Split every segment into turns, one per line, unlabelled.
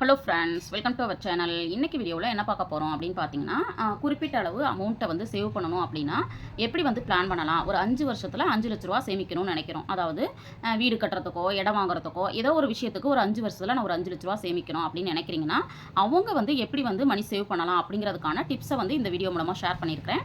Hello friends, welcome to our channel. இன்றைக்கி வீடியோவில் என்ன பார்க்க போகிறோம் அப்படின்னு பார்த்தீங்கன்னா, குறிப்பிட்ட அளவு அமௌண்ட்டை வந்து சேவ் பண்ணணும் அப்படின்னா எப்படி வந்து பிளான் பண்ணலாம். ஒரு 5 வருஷத்தில் 5 லட்ச ரூபா சேமிக்கணும்னு நினைக்கிறோம். அதாவது வீடு கட்டுறதுக்கோ இடம் வாங்குறதுக்கோ ஏதோ ஒரு விஷயத்துக்கு ஒரு 5 வருஷத்தில் நான் ஒரு 5 லட்ச ரூபா சேமிக்கணும் அப்படின்னு நினைக்கிறீங்கன்னா, அவங்க வந்து எப்படி வந்து மணி சேவ் பண்ணலாம் அப்படிங்கிறதுக்கான டிப்ஸை வந்து இந்த வீடியோ மூலமாக ஷேர் பண்ணியிருக்கிறேன்.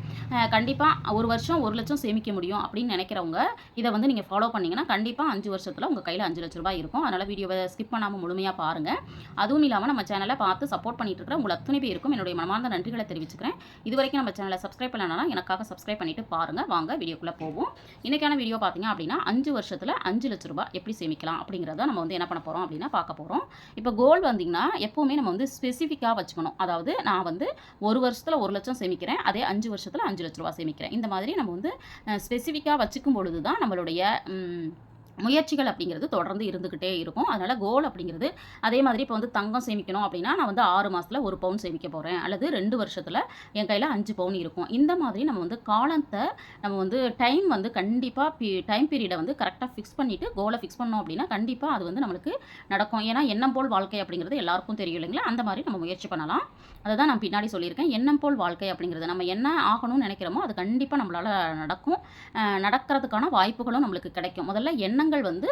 கண்டிப்பாக ஒரு வருஷம் 1 லட்சம் சேமிக்க முடியும் அப்படின்னு நினைக்கிறவங்க இதை வந்து நீங்கள் ஃபாலோ பண்ணிங்கன்னா கண்டிப்பாக 5 வருஷத்தில் உங்கள் கையில் 5 லட்ச ரூபாய் இருக்கும். அதனால் வீடியோவை ஸ்கிப் பண்ணாமல் முழுமையாக பாருங்கள். அதுவும் இல்லாமல் நம்ம சேனலை பார்த்து சப்போர்ட் பண்ணிட்டு இருக்கிற உங்கள் அத்தனை பேருக்கும் என்னுடைய மனமார்ந்த நன்றிகளை தெரிவிச்சுக்கிறேன். இது வரைக்கும் நம்ம சேனலை சப்ஸ்கிரைப் பண்ணலன்னா எனக்காக சப்ஸ்கிரைப் பண்ணிட்டு பாருங்கள். வாங்க வீடியோக்குள்ளே போவோம். இன்றைக்கான வீடியோ பார்த்தீங்க அப்படின்னா 5 வருஷத்தில் 5 லட்ச ரூபாய் எப்படி சேமிக்கலாம் அப்படிங்கிறத நம்ம வந்து என்ன பண்ண போகிறோம் அப்படின்னா பார்க்க போகிறோம். இப்போ கோல் வந்தீங்கன்னா எப்போவுமே நம்ம வந்து ஸ்பெசிஃபிக்காக வச்சுக்கணும். அதாவது நான் வந்து ஒரு வருஷத்தில் 1 லட்சம் சேமிக்கிறேன், அதே 5 வருஷத்தில் 5 லட்ச ரூபா சேமிக்கிறேன். இந்த மாதிரி நம்ம வந்து ஸ்பெசிஃபிக்காக வச்சுக்கும் பொழுது தான் நம்மளுடைய முயற்சிகள் அப்படிங்கிறது தொடர்ந்து இருந்துக்கிட்டே இருக்கும். அதனால் கோல் அப்படிங்கிறது அதே மாதிரி இப்போ வந்து தங்கம் சேமிக்கணும் அப்படின்னா நான் வந்து 6 மாதத்தில் 1 பவுன் சேமிக்க போகிறேன், அல்லது 2 வருஷத்தில் என் கையில் 5 பவுன் இருக்கும். இந்த மாதிரி நம்ம வந்து காலத்தை நம்ம வந்து டைம் வந்து கண்டிப்பாக டைம் பீரியடை வந்து கரெக்டாக ஃபிக்ஸ் பண்ணிவிட்டு கோலை ஃபிக்ஸ் பண்ணோம் அப்படின்னா கண்டிப்பாக அது வந்து நம்மளுக்கு நடக்கும். ஏன்னா எண்ணம் போல் வாழ்க்கை அப்படிங்கிறது எல்லாருக்கும் தெரியும் இல்லைங்களா? அந்த மாதிரி நம்ம முயற்சி பண்ணலாம். அதை தான் நான் பின்னாடி சொல்லியிருக்கேன். எண்ணம் போல் வாழ்க்கை அப்படிங்கிறது நம்ம என்ன ஆகணும்னு நினைக்கிறோமோ அது கண்டிப்பாக நம்மளால் நடக்கும். நடக்கிறதுக்கான வாய்ப்புகளும் நம்மளுக்கு கிடைக்கும். முதல்ல எண்ணங்கள் வந்து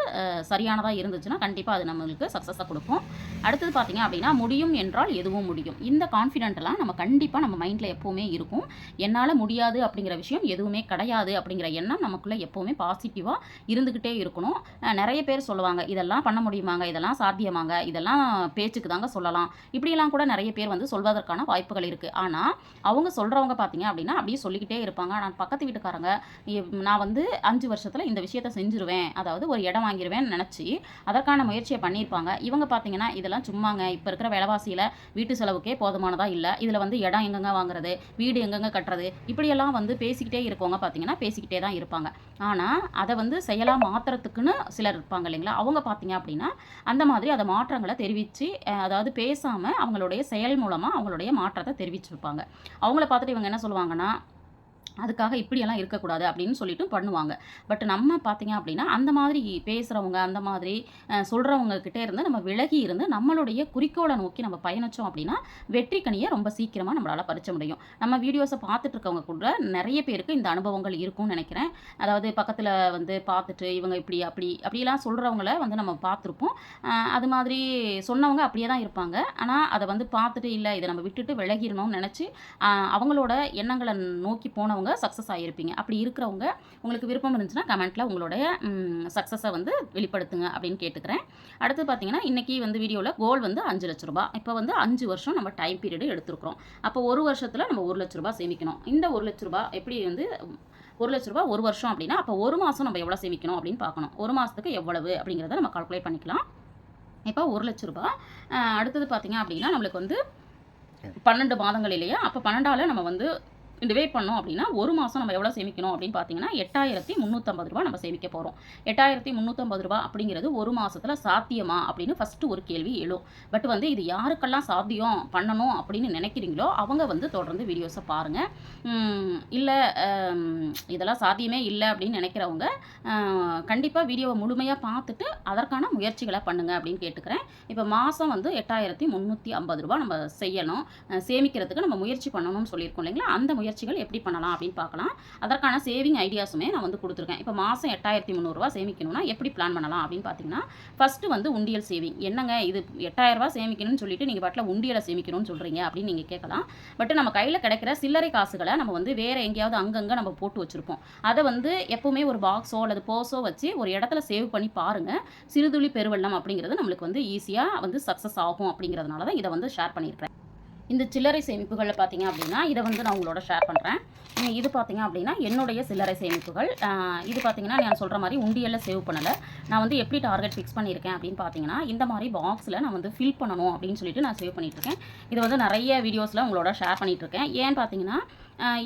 சரியானதாக இருந்துச்சுன்னா கண்டிப்பாக அது நம்மளுக்கு சக்ஸஸாக கொடுக்கும். அடுத்தது பார்த்தீங்க அப்படின்னா முடியும் என்றால் எதுவும் முடியும். இந்த கான்ஃபிடென்ட்லாம் நம்ம கண்டிப்பாக நம்ம மைண்டில் எப்போவுமே இருக்கும். என்னால் முடியாது அப்படிங்கிற விஷயம் எதுவுமே கிடையாது அப்படிங்கிற எண்ணம் நமக்குள்ளே எப்போவுமே பாசிட்டிவாக இருந்துக்கிட்டே இருக்கணும். நிறைய பேர் சொல்லுவாங்க, இதெல்லாம் பண்ண முடியுமாங்க, இதெல்லாம் சாத்தியமாங்க, இதெல்லாம் பேச்சுக்கு தாங்க சொல்லலாம், இப்படியெல்லாம் கூட நிறைய பேர் வந்து சொல்வதற்கான வாய்ப்புகள் இருக்குது. ஆனால் அவங்க சொல்கிறவங்க பார்த்தீங்க அப்படின்னா அப்படியே சொல்லிக்கிட்டே இருப்பாங்க. நான் பக்கத்து வீட்டுக்காரங்க நான் வந்து 5 வருஷத்தில் இந்த விஷயத்தை செஞ்சுருவேன், அதாவது ஒரு இடம் வாங்கிடுவேன்னு நினச்சி அதற்கான முயற்சியை பண்ணியிருப்பாங்க. இவங்க பார்த்தீங்கன்னா இதெல்லாம் சும்மாங்க, இப்போ இருக்கிற விலைவாசியில் வீட்டு செலவுக்கே போதுமானதாக இல்லை, இதில் வந்து இடம் எங்கெங்க வாங்குறது, வீடு எங்கெங்க கட்டுறது, இப்படியெல்லாம் வந்து பேசிக்கிட்டே இருக்கவங்க பார்த்தீங்கன்னா பேசிக்கிட்டே தான் இருப்பாங்க. ஆனால் அதை வந்து செயலாக மாற்றுறதுக்குன்னு சிலர் இருப்பாங்க இல்லைங்களா? அவங்க பார்த்தீங்க அப்படின்னா அந்த மாதிரி அதை மாற்றங்களை தெரிவித்து, அதாவது பேசாமல் அவங்களுடைய செயல் மூலமாக அவங்களுடைய மாற்றத்தை தெரிவிச்சிருப்பாங்க. அவங்கள பார்த்துட்டு இவங்க என்ன சொல்லுவாங்கன்னா, அதுக்காக இப்படியெல்லாம் இருக்கக்கூடாது அப்படின்னு சொல்லிட்டு பண்ணுவாங்க. பட் நம்ம பார்த்தீங்க அப்படின்னா அந்த மாதிரி பேசுகிறவங்க, அந்த மாதிரி சொல்கிறவங்க கிட்டே இருந்து நம்ம விலகி இருந்து நம்மளுடைய குறிக்கோளை நோக்கி நம்ம பயணித்தோம் அப்படின்னா வெற்றி கனியை ரொம்ப சீக்கிரமாக நம்மளால் பறிச்ச முடியும். நம்ம வீடியோஸை பார்த்துட்டு இருக்கவங்க கூட நிறைய பேருக்கு இந்த அனுபவங்கள் இருக்கும்னு நினைக்கிறேன். அதாவது பக்கத்தில் வந்து பார்த்துட்டு இவங்க இப்படி அப்படிலாம் சொல்கிறவங்கள வந்து நம்ம பார்த்துருப்போம். அது மாதிரி சொன்னவங்க அப்படியே தான் இருப்பாங்க. ஆனால் அதை வந்து பார்த்துட்டு இல்லை இதை நம்ம விட்டுட்டு விலகிடணும்னு நினச்சி அவங்களோட எண்ணங்களை நோக்கி போனவங்க சக்ஸஸ் ஆகியிருப்பீங்க. அப்படி இருக்கிறவங்க உங்களுக்கு விருப்பம் இருந்துச்சுன்னா கமெண்ட்டில் உங்களுடைய சக்ஸஸை வந்து வெளிப்படுத்துங்க அப்படின்னு கேட்டுக்கிறேன். அடுத்து பார்த்தீங்கன்னா இன்றைக்கி வந்து வீடியோவில் கோல் வந்து 5 லட்ச ரூபா. இப்போ வந்து 5 வருஷம் நம்ம டைம் பீரியடு எடுத்துருக்குறோம். அப்போ ஒரு வருஷத்தில் நம்ம 1 லட்ச ரூபா சேமிக்கணும். இந்த 1 லட்ச ரூபா எப்படி வந்து 1 லட்ச ரூபா ஒரு வருஷம் அப்படின்னா அப்போ ஒரு மாதம் நம்ம எவ்வளோ சேமிக்கணும் அப்படின்னு பார்க்கணும். ஒரு மாதத்துக்கு எவ்வளவு அப்படிங்கிறத நம்ம கால்குலேட் பண்ணிக்கலாம். இப்போ 1 லட்ச ரூபா. அடுத்தது பார்த்தீங்க அப்படின்னா நம்மளுக்கு வந்து 12 மாதங்கள் இல்லையா? அப்போ 12ஆல் நம்ம வந்து டிவைட் பண்ணோம் அப்படின்னா ஒரு மாதம் நம்ம எவ்வளோ சேமிக்கணும் அப்படின்னு பார்த்தீங்கன்னா 8350 ரூபா நம்ம சேமிக்க போகிறோம். 8350 ரூபா அப்படிங்கிறது ஒரு மாதத்தில் சாத்தியமா அப்படின்னு ஃபஸ்ட்டு ஒரு கேள்வி எழும். பட் வந்து இது யாருக்கெல்லாம் சாத்தியம் பண்ணணும் அப்படின்னு நினைக்கிறீங்களோ அவங்க வந்து தொடர்ந்து வீடியோஸை பாருங்கள். இல்லை இதெல்லாம் சாத்தியமே இல்லை அப்படின்னு நினைக்கிறவங்க கண்டிப்பாக வீடியோவை முழுமையாக பார்த்துட்டு அதற்கான முயற்சிகளை பண்ணுங்கள் அப்படின்னு கேட்டுக்கிறேன். இப்போ மாதம் வந்து 8350 ரூபா நம்ம செய்யணும், சேமிக்கிறதுக்கு நம்ம முயற்சி பண்ணணும்னு சொல்லியிருக்கோம் இல்லைங்களா? அந்த முயற்சிகள் எப்படி பண்ணலாம் அப்படின்னு பார்க்கலாம். அதற்கான சேவிங் ஐடியாஸுமே நான் வந்து கொடுத்துருக்கேன். இப்போ மாதம் 8300 ரூபா சேமிக்கணும்னா எப்படி பிளான் பண்ணலாம் அப்படின்னு பார்த்தீங்கன்னா ஃபஸ்ட்டு வந்து உண்டியல் சேவிங். என்னங்க இது 8000 ரூபா சேமிக்கணும்னு சொல்லிட்டு நீங்கள் பாட்டில் உண்டியலை சேமிக்கணும்னு சொல்கிறீங்க அப்படின்னு நீங்கள் கேட்கலாம். பட் நம்ம கையில் கிடைக்கிற சில்லறை காசுகளை நம்ம வந்து வேறு எங்கேயாவது அங்கங்கே நம்ம போட்டு வச்சுருப்போம். அதை வந்து எப்போவுமே ஒரு பாக்ஸோ அல்லது போஸோ வச்சு ஒரு இடத்துல சேவ் பண்ணி பாருங்கள். சிறுதுளி பெருவெள்ளம் அப்படிங்கிறது நம்மளுக்கு வந்து ஈஸியாக வந்து சக்ஸஸ் ஆகும். அப்படிங்கிறதுனால தான் இதை வந்து ஷேர் பண்ணியிருக்கிறேன். இந்த சில்லறை சேமிப்புகளில் பார்த்தீங்க அப்படின்னா இதை வந்து நான் உங்களோட ஷேர் பண்ணுறேன். இது பார்த்தீங்க அப்படின்னா என்னுடைய சில்லறை சேமிப்புகள். இது பார்த்தீங்கன்னா நான் சொல்கிற மாதிரி உண்டியலில் சேவ் பண்ணலை. நான் வந்து எப்படி டார்கெட் ஃபிக்ஸ் பண்ணியிருக்கேன் அப்படின்னு பார்த்தீங்கன்னா இந்த மாதிரி பாக்ஸில் நான் வந்து ஃபில் பண்ணணும் அப்படின்னு சொல்லிட்டு நான் சேவ் பண்ணிகிட்ருக்கேன். இது வந்து நிறைய வீடியோஸில் உங்களோட ஷேர் பண்ணிகிட்ருக்கேன். ஏன்னு பார்த்தீங்கன்னா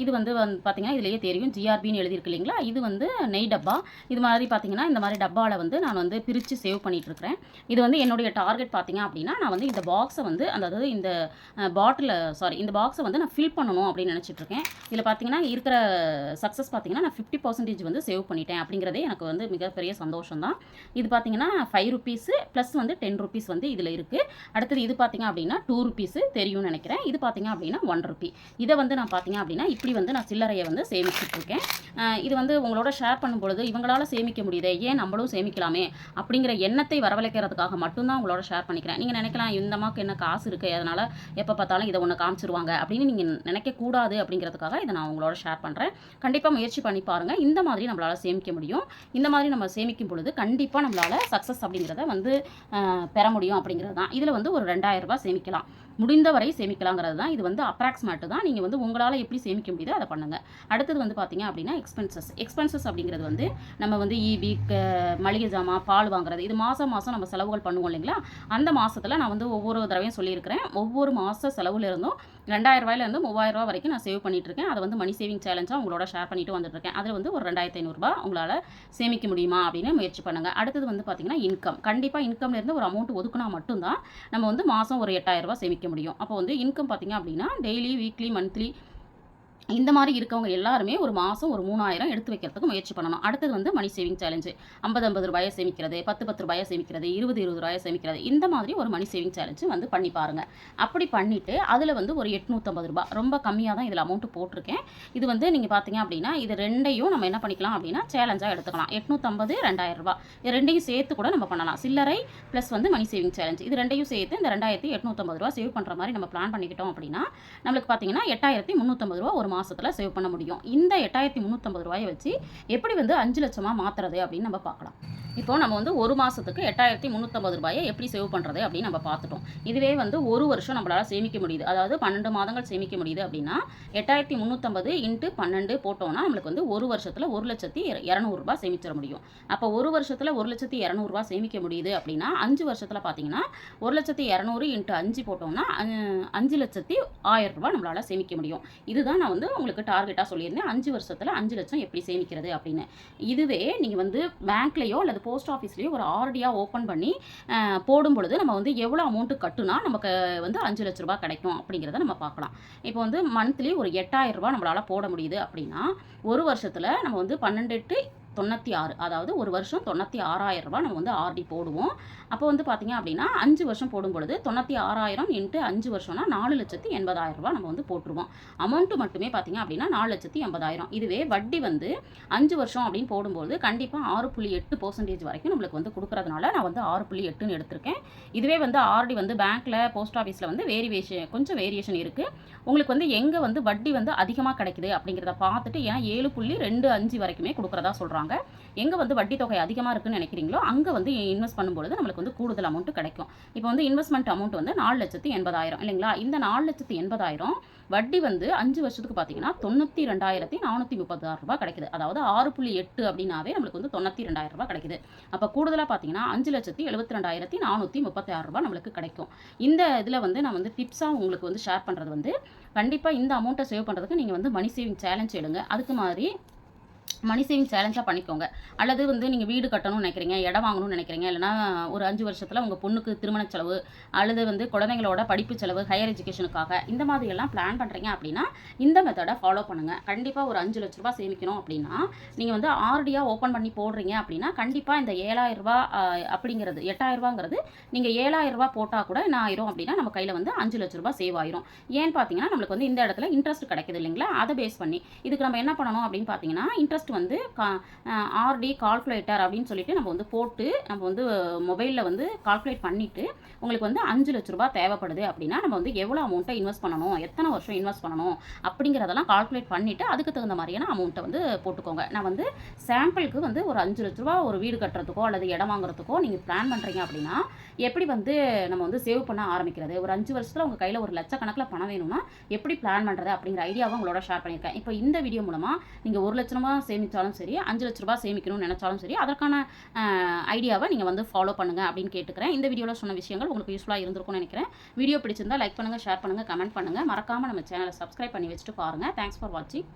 இது வந்து பார்த்தீங்கன்னா இதிலேயே தெரியும் ஜிஆர்பின்னு எழுதியிருக்கு இல்லைங்களா, இது வந்து நெய் டப்பா. இது மாதிரி பார்த்தீங்கன்னா இந்த மாதிரி டப்பாவில் வந்து நான் வந்து பிரித்து சேவ் பண்ணிகிட்ருக்கிறேன். இது வந்து என்னுடைய டார்கெட் பார்த்தீங்க அப்படின்னா, நான் வந்து இந்த பாக்ஸை வந்து அதாவது இந்த இந்த பாக்ஸை வந்து நான் ஃபில் பண்ணணும் அப்படின்னு நினச்சிட்ருக்கேன். இதில் பார்த்தீங்கன்னா இருக்கிற சக்ஸஸ் பார்த்தீங்கன்னா நான் 50% வந்து சேவ் பண்ணிட்டேன் அப்படிங்கிறதே எனக்கு வந்து மிகப்பெரிய சந்தோஷம் தான். இது பார்த்தீங்கன்னா ₹5 ப்ளஸ் வந்து ₹10 வந்து இதில் இருக்குது. அடுத்தது இது பார்த்தீங்க அப்படின்னா ₹2 தெரியும்னு நினைக்கிறேன். இது பார்த்தீங்க அப்படின்னா ₹1. இதை வந்து நான் பார்த்தீங்க அப்படின்னா இப்படி வந்து நான் சில்லறையை வந்து சேமிச்சுட்ருக்கேன். இது வந்து உங்களோட ஷேர் பண்ணும்பொழுது இவங்களால் சேமிக்க முடியுதே, ஏன் நம்மளும் சேமிக்கலாமே அப்படிங்கிற எண்ணத்தை வரவழைக்கிறதுக்காக மட்டும்தான் உங்களோட ஷேர் பண்ணிக்கிறேன். நீங்கள் நினைக்கலாம் இந்த அம்மாவுக்கு என்ன காசு இருக்குது, அதனால் எப்போ பார்த்தாலும் இதை ஒன்று காமிச்சிருவாங்க அப்படின்னு நீங்கள் நினைக்கக்கூடாது அப்படிங்கிறதுக்காக இதை நான் உங்களோட ஷேர் பண்ணுறேன். கண்டிப்பாக முயற்சி பண்ணி பாருங்கள். இந்த மாதிரி நம்மளால் சேமிக்க முடியும். இந்த மாதிரி நம்ம சேமிக்கும் பொழுது கண்டிப்பாக நம்மளால் சக்ஸஸ் அப்படிங்கிறத வந்து பெற முடியும் அப்படிங்கிறது தான். இதில் வந்து ஒரு ₹2000 சேமிக்கலாம், முடிந்தவரை சேமிக்கலாங்கிறது தான். இது வந்து அப்ராக்சிமேட்டு தான். நீங்கள் வந்து உங்களால் எப்படி சேமிக்க முடியுதோ அதை பண்ணுங்கள். அடுத்தது வந்து பார்த்தீங்க அப்படின்னா எக்ஸ்பென்சஸ் அப்படிங்கிறது வந்து நம்ம வந்து ஈபி, மளிகை ஜாமான், பால் வாங்குறது, இது மாதம் நம்ம செலவுகள் பண்ணுவோம் இல்லைங்களா. அந்த மாதத்தில் நான் வந்து ஒவ்வொரு தடவையும் சொல்லியிருக்கிறேன், ஒவ்வொரு மாத செலவில் இருந்தும் ₹2000 ₹3000 வரைக்கும் நான் சேவ் பண்ணிகிட்ருக்கேன். அதை வந்து மணி சேவிங் சேலஞ்சாக உங்களோட ஷேர் பண்ணிட்டு வந்துட்டுருக்கேன். அதில் வந்து ஒரு ₹2500 உங்களால் சேமிக்க முடியுமா அப்படின்னு முயற்சி பண்ணுங்கள். அடுத்தது வந்து பார்த்தீங்கன்னா இன்கம். கண்டிப்பாக இன்கம்லேருந்து ஒரு அமௌண்ட் ஒதுக்குனா மட்டும்தான் நம்ம வந்து மாதம் ஒரு ₹8000 சேமிக்க முடியும். அப்போ வந்து இன்கம் பார்த்தீங்க அப்படின்னா டெய்லி, வீக்லி, மந்த்லி இந்த மாதிரி இருக்கவங்க எல்லாருமே ஒரு மாதம் ஒரு 3000 எடுத்து வைக்கிறதுக்கு முயற்சி பண்ணணும். அடுத்தது வந்து மணி சேவிங் சேலஞ்சு. ₹50 சேமிக்கிறது, ₹10 சேமிக்கிறது, ₹20 சேமிக்கிறது, இந்த மாதிரி ஒரு மணி சேவிங் சேலஞ்சு வந்து பண்ணி பாருங்கள். அப்படி பண்ணிவிட்டு அதில் வந்து ஒரு ₹850 ரொம்ப கம்மியாக தான் இதில் அமௌண்ட்டு போட்டிருக்கேன். இது வந்து நீங்கள் பார்த்தீங்க அப்படின்னா இது ரெண்டையும் நம்ம என்ன பண்ணிக்கலாம் அப்படின்னா சேலஞ்சாக எடுத்துக்கலாம். 850 ₹2000 இது ரெண்டையும் சேர்த்து கூட நம்ம பண்ணலாம். சில்லறை ப்ளஸ் வந்து மணி சேவிங் சேலஞ்சு இது ரெண்டையும் சேர்த்து இந்த ₹2850 சேவ் பண்ணுற மாதிரி நம்ம பிளான் பண்ணிக்கிட்டோம் அப்படின்னா நம்மளுக்கு பார்த்தீங்கன்னா ₹8350 ஒரு மாதத்தில் சேவ் பண்ண முடியும். இந்த ₹8350 வச்சு எப்படி வந்து 5 லட்சமாக மாற்றுறது அப்படின்னு நம்ம பார்க்கலாம். இப்போ நம்ம வந்து ஒரு மாதத்துக்கு ₹8350 எப்படி சேவ் பண்ணுறது அப்படின்னு நம்ம பார்த்துட்டோம். இதுவே வந்து ஒரு வருஷம் நம்மளால் சேமிக்க முடியுது, அதாவது 12 மாதங்கள் சேமிக்க முடியுது அப்படின்னா 8350 × 12 போட்டோம்னா நம்மளுக்கு வந்து ஒரு வருஷத்தில் ₹1,200,000 சேமிச்சிட முடியும். அப்போ ஒரு வருஷத்தில் ₹1,200,000 சேமிக்க முடியுது அப்படின்னா 5 வருஷத்தில் பார்த்தீங்கன்னா 1,200,000 × 5 போட்டோம்னா ₹5,01,000 நம்மளால் சேமிக்க முடியும். இதுதான் நான் வந்து உங்களுக்கு டார்கெட்டாக சொல்லியிருந்தேன். 5 வருஷத்தில் 5 லட்சம் எப்படி சேமிக்கிறது அப்படின்னு. இதுவே நீங்கள் வந்து பேங்க்லேயோ அல்லது போஸ்ட் ஆஃபீஸ்லேயோ ஒரு ஆர்டியாக ஓப்பன் பண்ணி போடும் பொழுது நம்ம வந்து எவ்வளோ அமௌண்ட்டு கட்டுனா நமக்கு வந்து ₹5,00,000 கிடைக்கும் அப்படிங்கிறத நம்ம பார்க்கலாம். இப்போ வந்து மந்த்லி ஒரு ₹8,000 நம்மளால் போட முடியுது அப்படின்னா ஒரு வருஷத்தில் நம்ம வந்து 12×96 அதாவது ஒரு வருஷம் ₹96,000 நம்ம வந்து ஆர்டி போடுவோம். அப்போ வந்து பார்த்தீங்க அப்படின்னா 5 வருஷம் போடும் பொழுது 96,000 × 5 வருஷம்னா ₹4,80,000 நம்ம வந்து போட்டுருவோம். அமௌண்ட்டு மட்டுமே பார்த்தீங்க அப்படின்னா ₹4,80,000. இதுவே வட்டி வந்து 5 வருஷம் அப்படின்னு போடும்போது கண்டிப்பாக 6.8% வரைக்கும் நம்மளுக்கு வந்து கொடுக்குறதுனால நான் வந்து 6.8ன்னு எடுத்திருக்கேன். இதுவே வந்து ஆர்டி வந்து பேங்க்கில், போஸ்ட் ஆஃபீஸில் வந்து கொஞ்சம் வேரியேஷன் இருக்குது. உங்களுக்கு வந்து எங்கே வந்து வட்டி வந்து அதிகமாக கிடைக்குது அப்படிங்கிறத பார்த்துட்டு, ஏன்னா 7.25 வரைக்குமே கொடுக்குறதா சொல்கிறாங்க. எங்கே வந்து வட்டி தொகை அதிகமாக இருக்குன்னு நினைக்கிறீங்களோ அங்கே வந்து இன்வெஸ்ட் பண்ணும்பொழுது நம்மளுக்கு வந்து கூடுதல் அமௌண்ட் கிடைக்கும். இப்போ வந்து இன்வெஸ்ட்மெண்ட் அமௌண்ட் வந்து 4,80,000 இல்லைங்களா. இந்த 4,80,000 வட்டி வந்து 5 வருஷத்துக்கு பார்த்தீங்கன்னா ₹92,436 கிடைக்குது. அதாவது 6.8 அப்படின்னாவே நம்மளுக்கு வந்து ₹92,000 கிடைக்குது. அப்போ கூடுதலாக பார்த்தீங்கன்னா ₹5,72,436 நம்மளுக்கு கிடைக்கும். இந்த இதில் வந்து நான் வந்து டிப்ஸாக உங்களுக்கு வந்து ஷேர் பண்ணுறது வந்து கண்டிப்பாக இந்த அமௌண்ட்டை சேவ் பண்ணுறதுக்கு நீங்கள் வந்து மணி சேவிங் சேலஞ்ச் எடுங்க. அதுக்கு மாதிரி மணி சேவிங் சேலஞ்சாக பண்ணிக்கோங்க. அல்லது வந்து நீங்கள் வீடு கட்டணும்னு நினைக்கிறீங்க, இடம் வாங்கணும்னு நினைக்கிறீங்க, இல்லைனா ஒரு 5 வருஷத்தில் உங்கள் பொண்ணுக்கு திருமண செலவு அல்லது வந்து குழந்தைங்களோட படிப்பு செலவு, ஹையர் எஜுகேஷனுக்காக இந்த மாதிரியெல்லாம் பிளான் பண்ணுறீங்க அப்படின்னா இந்த மெத்தடை ஃபாலோ பண்ணுங்கள். கண்டிப்பாக ஒரு ₹5,00,000 சேமிக்கணும் அப்படின்னா நீங்கள் வந்து ஆர்டியாக ஓப்பன் பண்ணி போடுறீங்க அப்படின்னா கண்டிப்பாக இந்த ₹7,000 அப்படிங்கிறது ₹8,000ங்கிறது நீங்கள் ₹7,000 போட்டால் கூட என்ன ஆயிரும் அப்படின்னா நம்ம கையில் வந்து ₹5,00,000 சேவ் ஆயிரும். ஏன்னு பார்த்தீங்கன்னா நம்மளுக்கு வந்து இந்த இடத்துல இன்ட்ரெஸ்ட் கிடைக்குது இல்லைங்களா. அதை பேஸ் பண்ணி இதுக்கு நம்ம என்ன பண்ணணும் அப்படின்னு பார்த்தீங்கன்னா இன்ட்ரெஸ்ட் வந்து ஆர்டி கால்குலேட்டர் அப்படின்னு சொல்லிட்டு நம்ம வந்து போட்டு நம்ம வந்து மொபைலில் வந்து கால்குலேட் பண்ணிவிட்டு உங்களுக்கு வந்து ₹5,00,000 தேவைப்படுது அப்படின்னா நம்ம வந்து எவ்வளோ அமௌண்ட்டை இன்வெஸ்ட் பண்ணணும், எத்தனை வருஷம் இன்வெஸ்ட் பண்ணணும் அப்படிங்கிறதெல்லாம் கால்குலேட் பண்ணிவிட்டு அதுக்கு தகுந்த மாதிரியான அமௌண்ட்டை வந்து போட்டுக்கோங்க. நான் வந்து சாம்பிளுக்கு வந்து ஒரு ₹5,00,000 ஒரு வீடு கட்டுறதுக்கோ அல்லது இடம் வாங்குறதுக்கோ நீங்கள் பிளான் பண்ணுறீங்க அப்படின்னா எப்படி வந்து நம்ம வந்து சேவ் பண்ண ஆரம்பிக்கிறது, ஒரு 5 வருஷத்தில் உங்கள் கையில் ஒரு லட்சக்கணக்கில் பணம் வேணும்னா எப்படி பிளான் பண்ணுறது அப்படிங்கிற ஐடியாவை உங்களோட ஷேர் பண்ணியிருக்கேன். இப்போ இந்த வீடியோ மூலமாக நீங்கள் ₹1,00,000 சேமித்தாலும் சரி, 5 லட்ச ரூபா சேமிக்கணும்னு நினச்சாலும் சரி, அதற்கான ஐடியாவை நீங்கள் வந்து ஃபாலோ பண்ணுங்கள் அப்படின்னு கேட்டுக்கிறேன். இந்த வீடியோவில் சொன்ன விஷயங்கள் உங்களுக்கு யூஸ்ஃபுல்லாக இருந்திருக்கும்னு நினைக்கிறேன். வீடியோ பிடிச்சிருந்தா லைக் பண்ணுங்கள், ஷேர் பண்ணுங்கள், கமெண்ட் பண்ணுங்கள். மறக்காமல் நம்ம சேனலை சப்ஸ்கிரைப் பண்ணி வச்சுட்டு பாருங்கள். தேங்க்ஸ் ஃபார் வாட்சிங்.